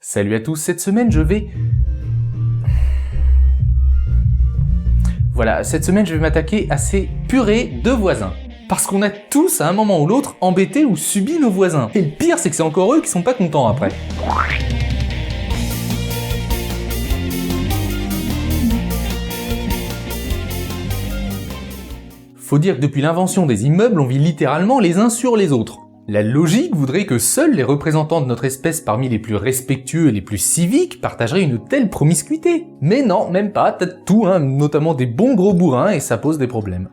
Salut à tous, cette semaine je vais m'attaquer à ces purées de voisins. Parce qu'on a tous, à un moment ou l'autre, embêté ou subi nos voisins. Et le pire, c'est que c'est encore eux qui sont pas contents après. Faut dire que depuis l'invention des immeubles, on vit littéralement les uns sur les autres. La logique voudrait que seuls les représentants de notre espèce parmi les plus respectueux et les plus civiques partageraient une telle promiscuité. Mais non, même pas, t'as de tout, notamment des bons gros bourrins, et ça pose des problèmes.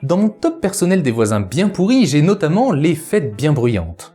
Dans mon top personnel des voisins bien pourris, j'ai notamment les fêtes bien bruyantes.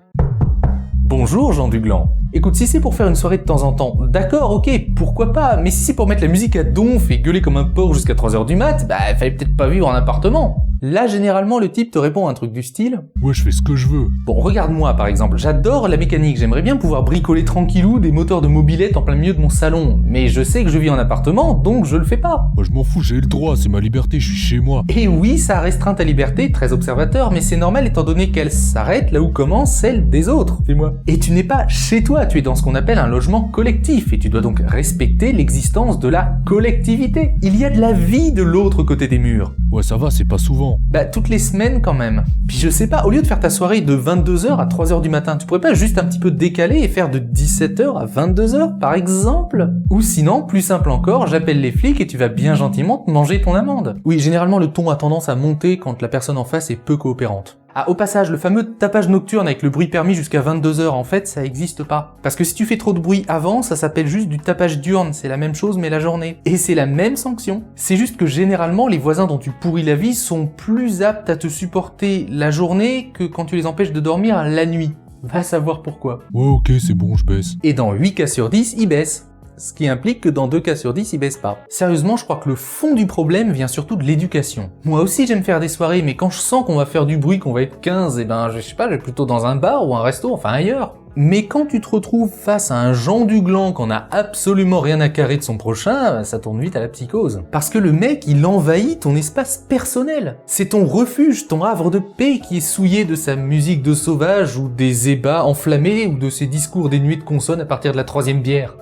Bonjour Jean Duglan. Écoute, si c'est pour faire une soirée de temps en temps, d'accord, ok, pourquoi pas, mais si c'est pour mettre la musique à donf et gueuler comme un porc jusqu'à 3h du mat, fallait peut-être pas vivre en appartement. Là, généralement, le type te répond un truc du style « Ouais, je fais ce que je veux. » Bon, regarde-moi par exemple, j'adore la mécanique, j'aimerais bien pouvoir bricoler tranquillou des moteurs de mobilette en plein milieu de mon salon, mais je sais que je vis en appartement, donc je le fais pas. Moi, je m'en fous, j'ai le droit, c'est ma liberté, je suis chez moi. Et oui, ça restreint ta liberté, très observateur, mais c'est normal étant donné qu'elle s'arrête là où commence celle des autres. C'est moi. Et tu n'es pas chez toi, tu es dans ce qu'on appelle un logement collectif, et tu dois donc respecter l'existence de la collectivité. Il y a de la vie de l'autre côté des murs. Ouais, ça va, c'est pas souvent. Toutes les semaines quand même. Puis je sais pas, au lieu de faire ta soirée de 22h à 3h du matin, tu pourrais pas juste un petit peu décaler et faire de 17h à 22h par exemple? Ou sinon, plus simple encore, j'appelle les flics et tu vas bien gentiment te manger ton amende. Oui, généralement le ton a tendance à monter quand la personne en face est peu coopérante. Ah, au passage, le fameux tapage nocturne avec le bruit permis jusqu'à 22h, en fait, ça existe pas. Parce que si tu fais trop de bruit avant, ça s'appelle juste du tapage diurne, c'est la même chose mais la journée. Et c'est la même sanction. C'est juste que généralement, les voisins dont tu pourris la vie sont plus aptes à te supporter la journée que quand tu les empêches de dormir la nuit. Va savoir pourquoi. Ouais, ok, c'est bon, je baisse. Et dans 8 cas sur 10, ils baissent. Ce qui implique que dans 2 cas sur 10, ils baissent pas. Sérieusement, je crois que le fond du problème vient surtout de l'éducation. Moi aussi j'aime faire des soirées, mais quand je sens qu'on va faire du bruit, qu'on va être 15, je sais pas, je vais plutôt dans un bar ou un resto, enfin ailleurs. Mais quand tu te retrouves face à un Jean Duglan qu'on a absolument rien à carrer de son prochain, ça tourne vite à la psychose. Parce que le mec, il envahit ton espace personnel. C'est ton refuge, ton havre de paix qui est souillé de sa musique de sauvage ou des ébats enflammés ou de ses discours dénués de consonnes à partir de la 3e bière.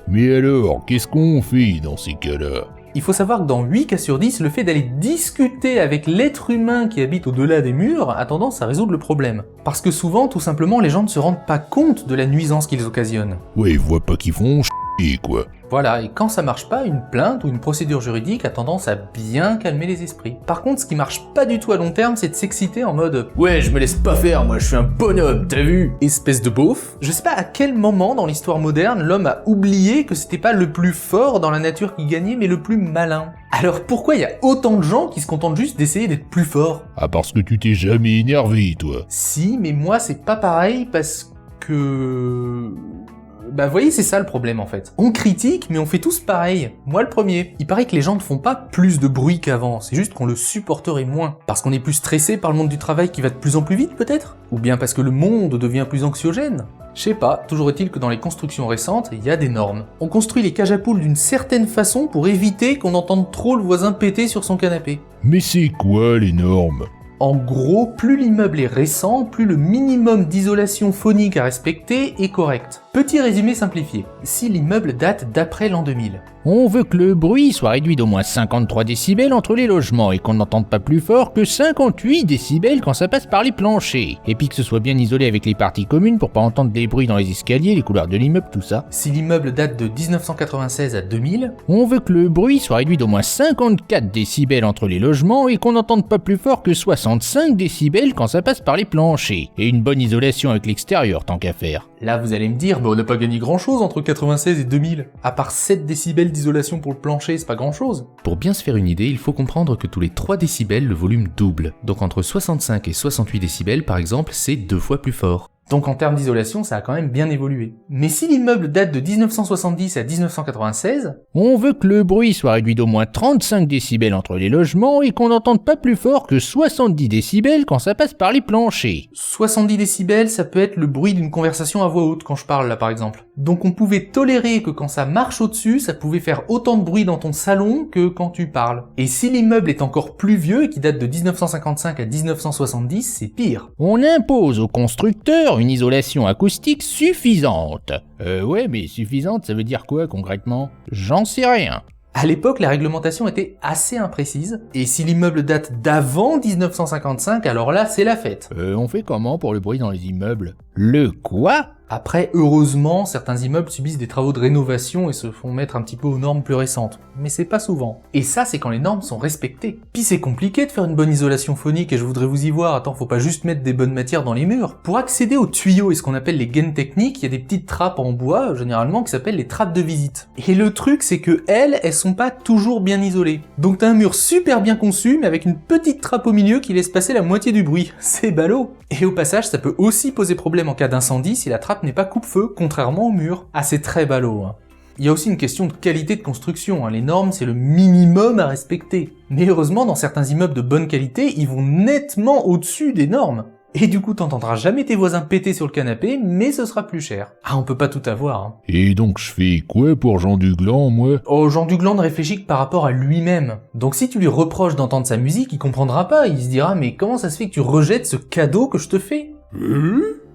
Mais alors, qu'est-ce qu'on fait dans ces cas-là? Il faut savoir que dans 8 cas sur 10, le fait d'aller discuter avec l'être humain qui habite au-delà des murs a tendance à résoudre le problème. Parce que souvent, tout simplement, les gens ne se rendent pas compte de la nuisance qu'ils occasionnent. Ouais, ils voient pas qu'ils font chier, quoi. Voilà, et quand ça marche pas, une plainte ou une procédure juridique a tendance à bien calmer les esprits. Par contre, ce qui marche pas du tout à long terme, c'est de s'exciter en mode « Ouais, je me laisse pas faire, moi je suis un bonhomme, t'as vu ?» Espèce de beauf. Je sais pas à quel moment dans l'histoire moderne, l'homme a oublié que c'était pas le plus fort dans la nature qui gagnait, mais le plus malin. Alors pourquoi il y a autant de gens qui se contentent juste d'essayer d'être plus forts? Ah, parce que tu t'es jamais énervé, toi. Si, mais moi c'est pas pareil parce que... vous voyez, c'est ça le problème en fait. On critique, mais on fait tous pareil. Moi le premier. Il paraît que les gens ne font pas plus de bruit qu'avant, c'est juste qu'on le supporterait moins. Parce qu'on est plus stressé par le monde du travail qui va de plus en plus vite peut-être? Ou bien parce que le monde devient plus anxiogène? Je sais pas, toujours est-il que dans les constructions récentes, il y a des normes. On construit les cages à poules d'une certaine façon pour éviter qu'on entende trop le voisin péter sur son canapé. Mais c'est quoi les normes? En gros, plus l'immeuble est récent, plus le minimum d'isolation phonique à respecter est correct. Petit résumé simplifié. Si l'immeuble date d'après l'an 2000. On veut que le bruit soit réduit d'au moins 53 décibels entre les logements et qu'on n'entende pas plus fort que 58 décibels quand ça passe par les planchers. Et puis que ce soit bien isolé avec les parties communes pour pas entendre des bruits dans les escaliers, les couloirs de l'immeuble, tout ça. Si l'immeuble date de 1996 à 2000. On veut que le bruit soit réduit d'au moins 54 décibels entre les logements et qu'on n'entende pas plus fort que 65 décibels quand ça passe par les planchers. Et une bonne isolation avec l'extérieur tant qu'à faire. Là vous allez me dire, on n'a pas gagné grand chose entre 96 et 2000. À part 7 décibels d'isolation pour le plancher, c'est pas grand chose. Pour bien se faire une idée, il faut comprendre que tous les 3 décibels, le volume double. Donc entre 65 et 68 décibels par exemple, c'est 2 fois plus fort. Donc en termes d'isolation, ça a quand même bien évolué. Mais si l'immeuble date de 1970 à 1996... On veut que le bruit soit réduit d'au moins 35 décibels entre les logements et qu'on n'entende pas plus fort que 70 décibels quand ça passe par les planchers. 70 décibels, ça peut être le bruit d'une conversation à voix haute quand je parle là par exemple. Donc on pouvait tolérer que quand ça marche au-dessus, ça pouvait faire autant de bruit dans ton salon que quand tu parles. Et si l'immeuble est encore plus vieux et qui date de 1955 à 1970, c'est pire. On impose aux constructeurs une isolation acoustique suffisante. Ouais, mais suffisante, ça veut dire quoi concrètement? J'en sais rien. À l'époque, la réglementation était assez imprécise, et si l'immeuble date d'avant 1955, alors là, c'est la fête. On fait comment pour le bruit dans les immeubles? Le quoi? Après, heureusement, certains immeubles subissent des travaux de rénovation et se font mettre un petit peu aux normes plus récentes. Mais c'est pas souvent. Et ça, c'est quand les normes sont respectées. Puis c'est compliqué de faire une bonne isolation phonique et je voudrais vous y voir. Attends, faut pas juste mettre des bonnes matières dans les murs. Pour accéder aux tuyaux et ce qu'on appelle les gaines techniques, il y a des petites trappes en bois, généralement, qui s'appellent les trappes de visite. Et le truc, c'est que elles sont pas toujours bien isolées. Donc t'as un mur super bien conçu, mais avec une petite trappe au milieu qui laisse passer la moitié du bruit. C'est ballot. Et au passage, ça peut aussi poser problème en cas d'incendie si la trappe n'est pas coupe-feu, contrairement au mur. Ah, c'est très ballot, hein. Il y a aussi une question de qualité de construction, hein. Les normes, c'est le minimum à respecter. Mais heureusement, dans certains immeubles de bonne qualité, ils vont nettement au-dessus des normes. Et du coup, t'entendras jamais tes voisins péter sur le canapé, mais ce sera plus cher. Ah, on peut pas tout avoir, hein. Et donc je fais quoi pour Jean Dugland, moi? Oh, Jean Dugland ne réfléchit que par rapport à lui-même. Donc si tu lui reproches d'entendre sa musique, il comprendra pas, il se dira « Mais comment ça se fait que tu rejettes ce cadeau que je te fais ?»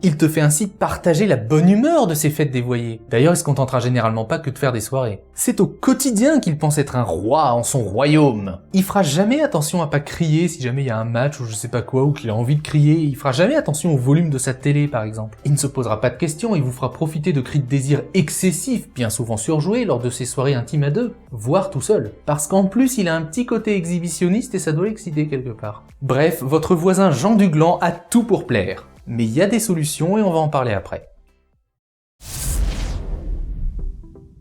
Il te fait ainsi partager la bonne humeur de ces fêtes dévoyées. D'ailleurs, il se contentera généralement pas que de faire des soirées. C'est au quotidien qu'il pense être un roi en son royaume. Il fera jamais attention à pas crier si jamais il y a un match ou je sais pas quoi, ou qu'il a envie de crier. Il fera jamais attention au volume de sa télé, par exemple. Il ne se posera pas de questions, il vous fera profiter de cris de désir excessifs, bien souvent surjoués lors de ses soirées intimes à deux, voire tout seul. Parce qu'en plus, il a un petit côté exhibitionniste et ça doit l'exciter quelque part. Bref, votre voisin Jean Dugland a tout pour plaire. Mais il y a des solutions et on va en parler après.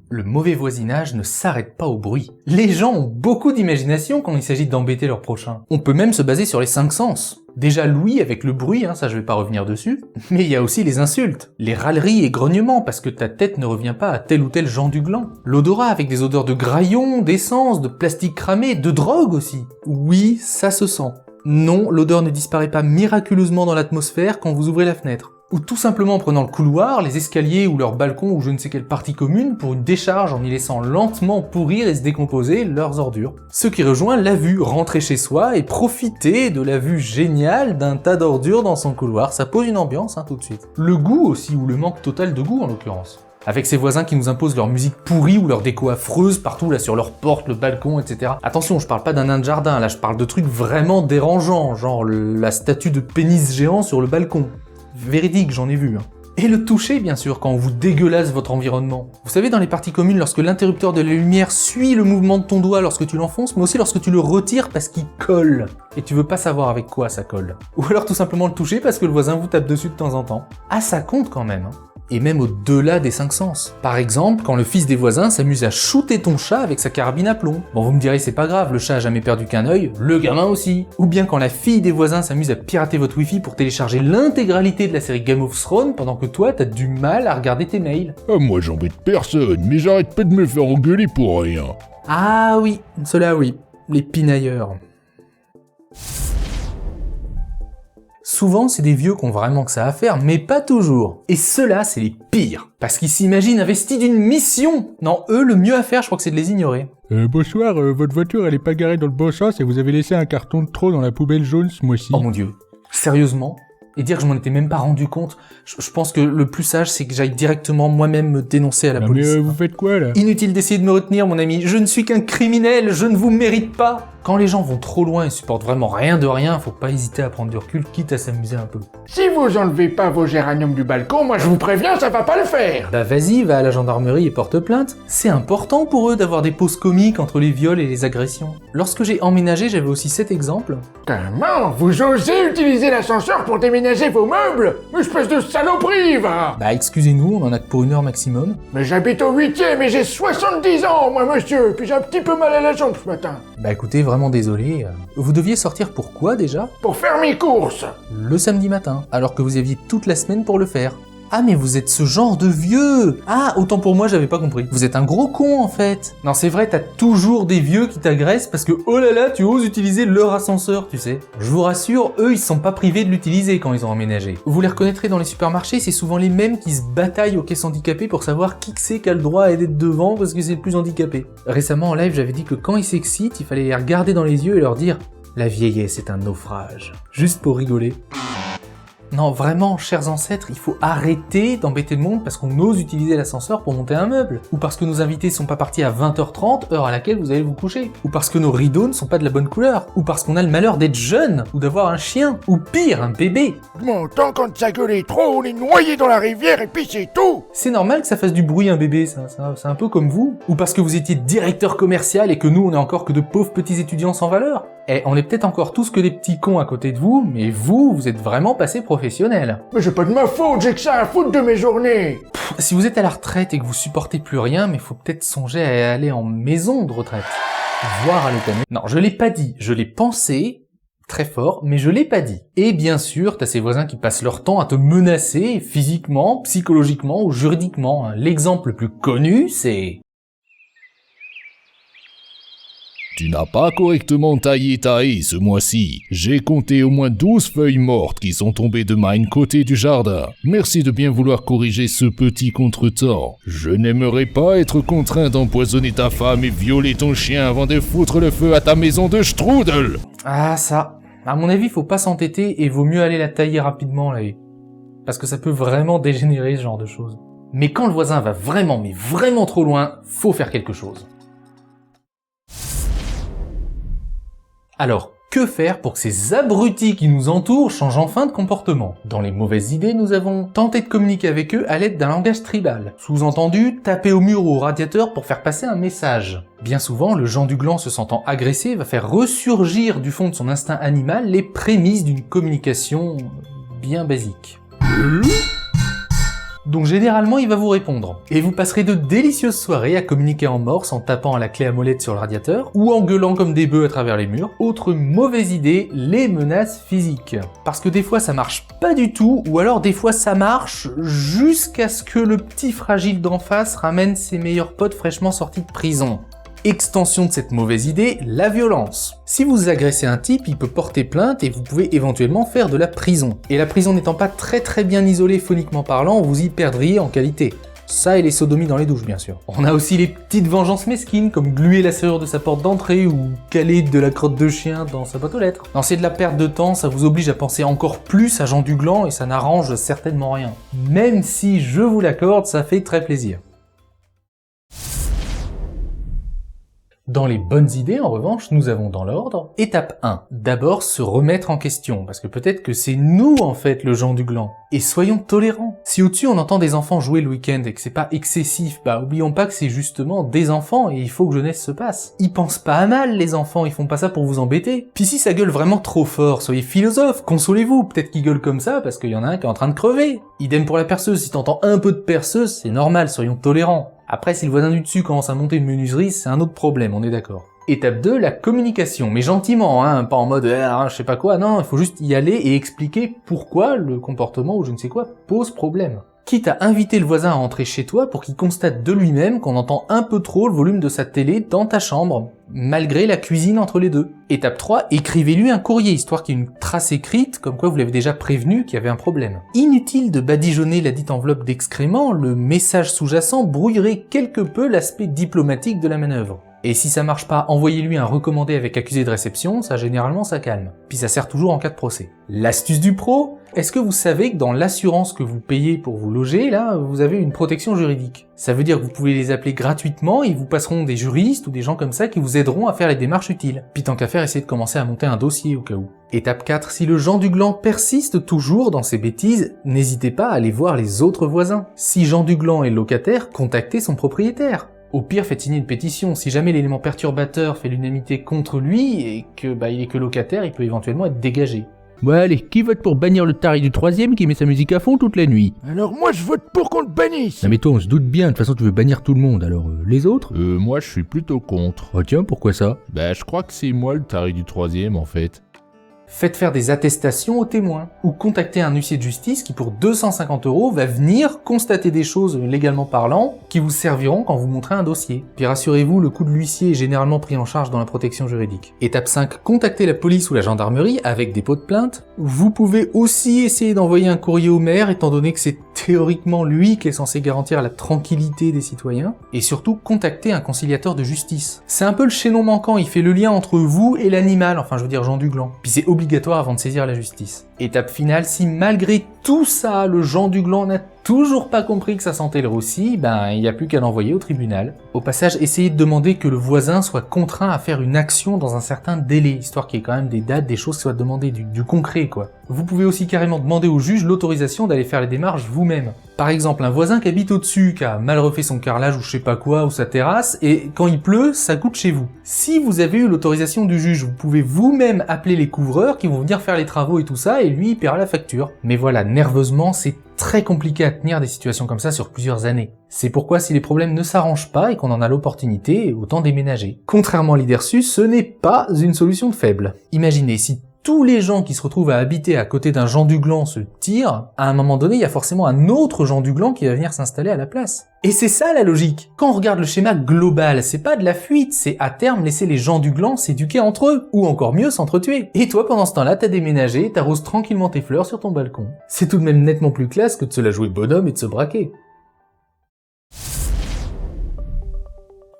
Le mauvais voisinage ne s'arrête pas au bruit. Les gens ont beaucoup d'imagination quand il s'agit d'embêter leur prochain. On peut même se baser sur les 5 sens. Déjà l'ouïe avec le bruit, ça je vais pas revenir dessus, mais il y a aussi les insultes, les râleries et grognements parce que ta tête ne revient pas à tel ou tel Jean Dugland. L'odorat avec des odeurs de graillon, d'essence, de plastique cramé, de drogue aussi. Oui, ça se sent. Non, l'odeur ne disparaît pas miraculeusement dans l'atmosphère quand vous ouvrez la fenêtre. Ou tout simplement en prenant le couloir, les escaliers ou leur balcon ou je ne sais quelle partie commune pour une décharge en y laissant lentement pourrir et se décomposer leurs ordures. Ce qui rejoint la vue, rentrer chez soi et profiter de la vue géniale d'un tas d'ordures dans son couloir, ça pose une ambiance tout de suite. Le goût aussi, ou le manque total de goût en l'occurrence. Avec ces voisins qui nous imposent leur musique pourrie ou leur déco affreuse partout là sur leur porte, le balcon, etc. Attention, je parle pas d'un nain de jardin, là je parle de trucs vraiment dérangeants, genre la statue de pénis géant sur le balcon. Véridique, j'en ai vu. Et le toucher, bien sûr, quand on vous dégueulasse votre environnement. Vous savez, dans les parties communes, lorsque l'interrupteur de la lumière suit le mouvement de ton doigt lorsque tu l'enfonces, mais aussi lorsque tu le retires parce qu'il colle. Et tu veux pas savoir avec quoi ça colle. Ou alors tout simplement le toucher parce que le voisin vous tape dessus de temps en temps. Ah, ça compte quand même, Et même au-delà des 5 sens. Par exemple, quand le fils des voisins s'amuse à shooter ton chat avec sa carabine à plomb. Bon, vous me direz, c'est pas grave, le chat a jamais perdu qu'un œil, le gamin aussi. Ou bien quand la fille des voisins s'amuse à pirater votre wifi pour télécharger l'intégralité de la série Game of Thrones pendant que toi, t'as du mal à regarder tes mails. Ah, moi j'embête personne, mais j'arrête pas de me faire engueuler pour rien. Ah oui, cela oui, les pinailleurs. Souvent, c'est des vieux qui ont vraiment que ça à faire, mais pas toujours. Et ceux-là, c'est les pires. Parce qu'ils s'imaginent investis d'une mission. Non, eux, le mieux à faire, je crois que c'est de les ignorer. Bonsoir, votre voiture elle est pas garée dans le bon sens et vous avez laissé un carton de trop dans la poubelle jaune ce mois-ci. Oh mon dieu. Sérieusement ? Et dire que je m'en étais même pas rendu compte, je pense que le plus sage, c'est que j'aille directement moi-même me dénoncer à la police. Mais vous faites quoi là ? Inutile d'essayer de me retenir, mon ami. Je ne suis qu'un criminel, je ne vous mérite pas. Quand les gens vont trop loin et supportent vraiment rien de rien, faut pas hésiter à prendre du recul, quitte à s'amuser un peu. Si vous enlevez pas vos géraniums du balcon, moi je vous préviens, ça va pas le faire. Bah vas-y, va à la gendarmerie et porte plainte. C'est important pour eux d'avoir des pauses comiques entre les viols et les agressions. Lorsque j'ai emménagé, j'avais aussi cet exemple. Comment vous osez utiliser l'ascenseur pour déménager vos meubles ? Espèce de saloperie, va. Bah excusez-nous, on en a que pour 1 heure maximum. Mais j'habite au 8e et j'ai 70 ans, moi monsieur, puis j'ai un petit peu mal à la jambe ce matin. Bah écoutez, vraiment désolé. Vous deviez sortir pour quoi déjà ? Pour faire mes courses. Le samedi matin, alors que vous aviez toute la semaine pour le faire. Ah mais vous êtes ce genre de vieux. Ah, autant pour moi, j'avais pas compris. Vous êtes un gros con en fait. Non, c'est vrai, t'as toujours des vieux qui t'agressent parce que oh là là, tu oses utiliser leur ascenseur, tu sais. Je vous rassure, eux, ils se sont pas privés de l'utiliser quand ils ont emménagé. Vous les reconnaîtrez dans les supermarchés, c'est souvent les mêmes qui se bataillent aux caisses handicapées pour savoir qui c'est qui a le droit à d'être devant parce que c'est le plus handicapé. Récemment en live, j'avais dit que quand ils s'excitent, il fallait les regarder dans les yeux et leur dire « La vieillesse est un naufrage ». Juste pour rigoler. Non, vraiment, chers ancêtres, il faut arrêter d'embêter le monde parce qu'on ose utiliser l'ascenseur pour monter un meuble. Ou parce que nos invités sont pas partis à 20h30, heure à laquelle vous allez vous coucher. Ou parce que nos rideaux ne sont pas de la bonne couleur. Ou parce qu'on a le malheur d'être jeune, ou d'avoir un chien. Ou pire, un bébé. Je m'entends quand ça gueulait trop, on est noyé dans la rivière et puis c'est tout. C'est normal que ça fasse du bruit un bébé, ça c'est un peu comme vous. Ou parce que vous étiez directeur commercial et que nous on est encore que de pauvres petits étudiants sans valeur. Eh, on est peut-être encore tous que des petits cons à côté de vous, mais vous êtes vraiment passé professionnel. Mais c'est pas de ma faute, j'ai que ça à foutre de mes journées. Si vous êtes à la retraite et que vous supportez plus rien, mais faut peut-être songer à aller en maison de retraite. Voire à l'euthanasie. Non, je l'ai pas dit, je l'ai pensé, très fort, mais je l'ai pas dit. Et bien sûr, t'as ces voisins qui passent leur temps à te menacer, physiquement, psychologiquement ou juridiquement. L'exemple le plus connu, c'est... Tu n'as pas correctement taillé ta haie ce mois-ci. J'ai compté au moins 12 feuilles mortes qui sont tombées de Mine côté du jardin. Merci de bien vouloir corriger ce petit contretemps. Je n'aimerais pas être contraint d'empoisonner ta femme et violer ton chien avant de foutre le feu à ta maison de Strudel. Ah ça, à mon avis, faut pas s'entêter et vaut mieux aller la tailler rapidement la haie. Parce que ça peut vraiment dégénérer ce genre de choses. Mais quand le voisin va vraiment, mais vraiment trop loin, faut faire quelque chose. Alors, que faire pour que ces abrutis qui nous entourent changent enfin de comportement? Dans les mauvaises idées, nous avons tenté de communiquer avec eux à l'aide d'un langage tribal. Sous-entendu, taper au mur ou au radiateur pour faire passer un message. Bien souvent, le Jean du Gland se sentant agressé va faire ressurgir du fond de son instinct animal les prémices d'une communication bien basique. Donc généralement il va vous répondre. Et vous passerez de délicieuses soirées à communiquer en morse en tapant à la clé à molette sur le radiateur, ou en gueulant comme des bœufs à travers les murs. Autre mauvaise idée, les menaces physiques. Parce que des fois ça marche pas du tout, ou alors des fois ça marche jusqu'à ce que le petit fragile d'en face ramène ses meilleurs potes fraîchement sortis de prison. Extension de cette mauvaise idée, la violence. Si vous agressez un type, il peut porter plainte et vous pouvez éventuellement faire de la prison. Et la prison n'étant pas très bien isolée phoniquement parlant, vous y perdriez en qualité. Ça et les sodomies dans les douches bien sûr. On a aussi les petites vengeances mesquines comme gluer la serrure de sa porte d'entrée ou caler de la crotte de chien dans sa boîte aux lettres. Non, c'est de la perte de temps, ça vous oblige à penser encore plus à Jean du Gland et ça n'arrange certainement rien. Même si, je vous l'accorde, ça fait très plaisir. Dans les bonnes idées, en revanche, nous avons dans l'ordre, étape 1, d'abord se remettre en question, parce que peut-être que c'est nous en fait le Jean du Gland. Et soyons tolérants. Si au-dessus on entend des enfants jouer le week-end et que c'est pas excessif, bah oublions pas que c'est justement des enfants et il faut que jeunesse se passe. Ils pensent pas à mal les enfants, ils font pas ça pour vous embêter. Puis si ça gueule vraiment trop fort, soyez philosophe, consolez-vous, peut-être qu'ils gueulent comme ça parce qu'il y en a un qui est en train de crever. Idem pour la perceuse, si t'entends un peu de perceuse, c'est normal, soyons tolérants. Après, si le voisin du dessus commence à monter une menuiserie, c'est un autre problème, on est d'accord. Étape 2, la communication, mais gentiment, hein, pas en mode je sais pas quoi, non, il faut juste y aller et expliquer pourquoi le comportement ou je ne sais quoi pose problème. Quitte à inviter le voisin à entrer chez toi pour qu'il constate de lui-même qu'on entend un peu trop le volume de sa télé dans ta chambre, malgré la cuisine entre les deux. Étape 3, écrivez-lui un courrier, histoire qu'il y ait une trace écrite, comme quoi vous l'avez déjà prévenu qu'il y avait un problème. Inutile de badigeonner la dite enveloppe d'excréments, le message sous-jacent brouillerait quelque peu l'aspect diplomatique de la manœuvre. Et si ça marche pas, envoyez-lui un recommandé avec accusé de réception, ça généralement ça calme. Puis ça sert toujours en cas de procès. L'astuce du pro, est-ce que vous savez que dans l'assurance que vous payez pour vous loger, là, vous avez une protection juridique? Ça veut dire que vous pouvez les appeler gratuitement et ils vous passeront des juristes ou des gens comme ça qui vous aideront à faire les démarches utiles. Puis tant qu'à faire, essayez de commencer à monter un dossier au cas où. Étape 4, si le Jean du Gland persiste toujours dans ses bêtises, n'hésitez pas à aller voir les autres voisins. Si Jean du Gland est locataire, contactez son propriétaire. Au pire, faites signer une pétition. Si jamais l'élément perturbateur fait l'unanimité contre lui et que il est que locataire, il peut éventuellement être dégagé. Bon allez, qui vote pour bannir le taré du 3ème qui met sa musique à fond toute la nuit? Alors moi je vote pour qu'on le bannisse. Non mais toi on se doute bien, de toute façon tu veux bannir tout le monde, alors les autres? Moi je suis plutôt contre. Oh tiens, pourquoi ça? Je crois que c'est moi le taré du 3ème en fait. Faites faire des attestations aux témoins. Ou contactez un huissier de justice qui pour 250 € va venir constater des choses légalement parlant qui vous serviront quand vous montrez un dossier. Puis rassurez-vous, le coût de l'huissier est généralement pris en charge dans la protection juridique. Étape 5, contactez la police ou la gendarmerie avec dépôt de plainte. Vous pouvez aussi essayer d'envoyer un courrier au maire étant donné que c'est théoriquement lui qui est censé garantir la tranquillité des citoyens. Et surtout, contactez un conciliateur de justice. C'est un peu le chaînon manquant, il fait le lien entre vous et l'animal, enfin je veux dire Jean Duglan. Puis c'est obligatoire avant de saisir la justice. Étape finale, si malgré tout ça, le Jean Duglan n'a toujours pas compris que ça sentait le roussi, il n'y a plus qu'à l'envoyer au tribunal. Au passage, essayez de demander que le voisin soit contraint à faire une action dans un certain délai, histoire qu'il y ait quand même des dates, des choses qui soient demandées, du concret quoi. Vous pouvez aussi carrément demander au juge l'autorisation d'aller faire les démarches vous-même. Par exemple, un voisin qui habite au-dessus, qui a mal refait son carrelage ou je sais pas quoi, ou sa terrasse, et quand il pleut, ça coûte chez vous. Si vous avez eu l'autorisation du juge, vous pouvez vous-même appeler les couvreurs qui vont venir faire les travaux et tout ça, et lui il paiera la facture. Mais voilà, nerveusement, c'est très compliqué à tenir des situations comme ça sur plusieurs années. C'est pourquoi si les problèmes ne s'arrangent pas et qu'on en a l'opportunité, autant déménager. Contrairement à l'idée reçue, ce n'est pas une solution faible. Imaginez, si tous les gens qui se retrouvent à habiter à côté d'un Jean Duglan se tirent, à un moment donné, il y a forcément un autre Jean Duglan qui va venir s'installer à la place. Et c'est ça la logique. Quand on regarde le schéma global, c'est pas de la fuite, c'est à terme laisser les Jean Duglan s'éduquer entre eux, ou encore mieux s'entretuer. Et toi, pendant ce temps-là, t'as déménagé, t'arroses tranquillement tes fleurs sur ton balcon. C'est tout de même nettement plus classe que de se la jouer bonhomme et de se braquer.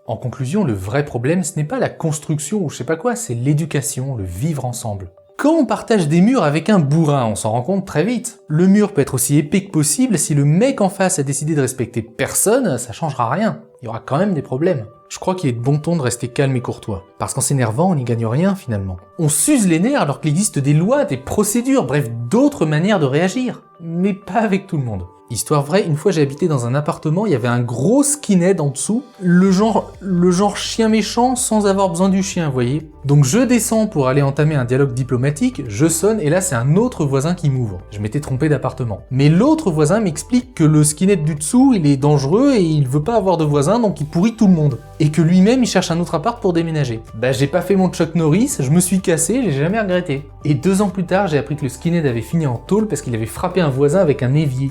En conclusion, le vrai problème, ce n'est pas la construction ou je sais pas quoi, c'est l'éducation, le vivre ensemble. Quand on partage des murs avec un bourrin, on s'en rend compte très vite. Le mur peut être aussi épais que possible, si le mec en face a décidé de respecter personne, ça changera rien. Il y aura quand même des problèmes. Je crois qu'il est de bon ton de rester calme et courtois. Parce qu'en s'énervant, on n'y gagne rien finalement. On s'use les nerfs alors qu'il existe des lois, des procédures, bref, d'autres manières de réagir. Mais pas avec tout le monde. Histoire vraie, une fois j'ai habité dans un appartement, il y avait un gros skinhead en dessous, le genre chien méchant sans avoir besoin du chien, vous voyez. Donc je descends pour aller entamer un dialogue diplomatique, je sonne et là c'est un autre voisin qui m'ouvre. Je m'étais trompé d'appartement. Mais l'autre voisin m'explique que le skinhead du dessous, il est dangereux et il veut pas avoir de voisin donc il pourrit tout le monde. Et que lui-même il cherche un autre appart pour déménager. J'ai pas fait mon Chuck Norris, je me suis cassé, j'ai jamais regretté. Et 2 ans plus tard, j'ai appris que le skinhead avait fini en tôle parce qu'il avait frappé un voisin avec un évier.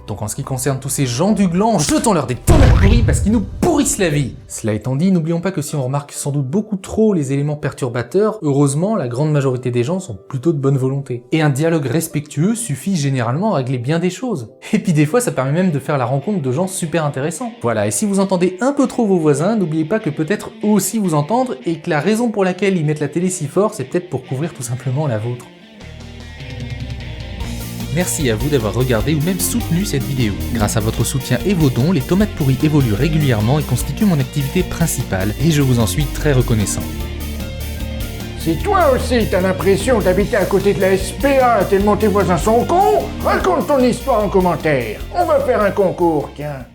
Donc en ce qui concerne tous ces Jean Duglan, jetons-leur des tomates pourries parce qu'ils nous pourrissent la vie. Cela étant dit, n'oublions pas que si on remarque sans doute beaucoup trop les éléments perturbateurs, heureusement, la grande majorité des gens sont plutôt de bonne volonté. Et un dialogue respectueux suffit généralement à régler bien des choses. Et puis des fois, ça permet même de faire la rencontre de gens super intéressants. Voilà, et si vous entendez un peu trop vos voisins, n'oubliez pas que peut-être eux aussi vous entendre et que la raison pour laquelle ils mettent la télé si fort, c'est peut-être pour couvrir tout simplement la vôtre. Merci à vous d'avoir regardé ou même soutenu cette vidéo. Grâce à votre soutien et vos dons, les tomates pourries évoluent régulièrement et constituent mon activité principale, et je vous en suis très reconnaissant. Si toi aussi t'as l'impression d'habiter à côté de la SPA tellement tes voisins sont cons, raconte ton histoire en commentaire. On va faire un concours, tiens.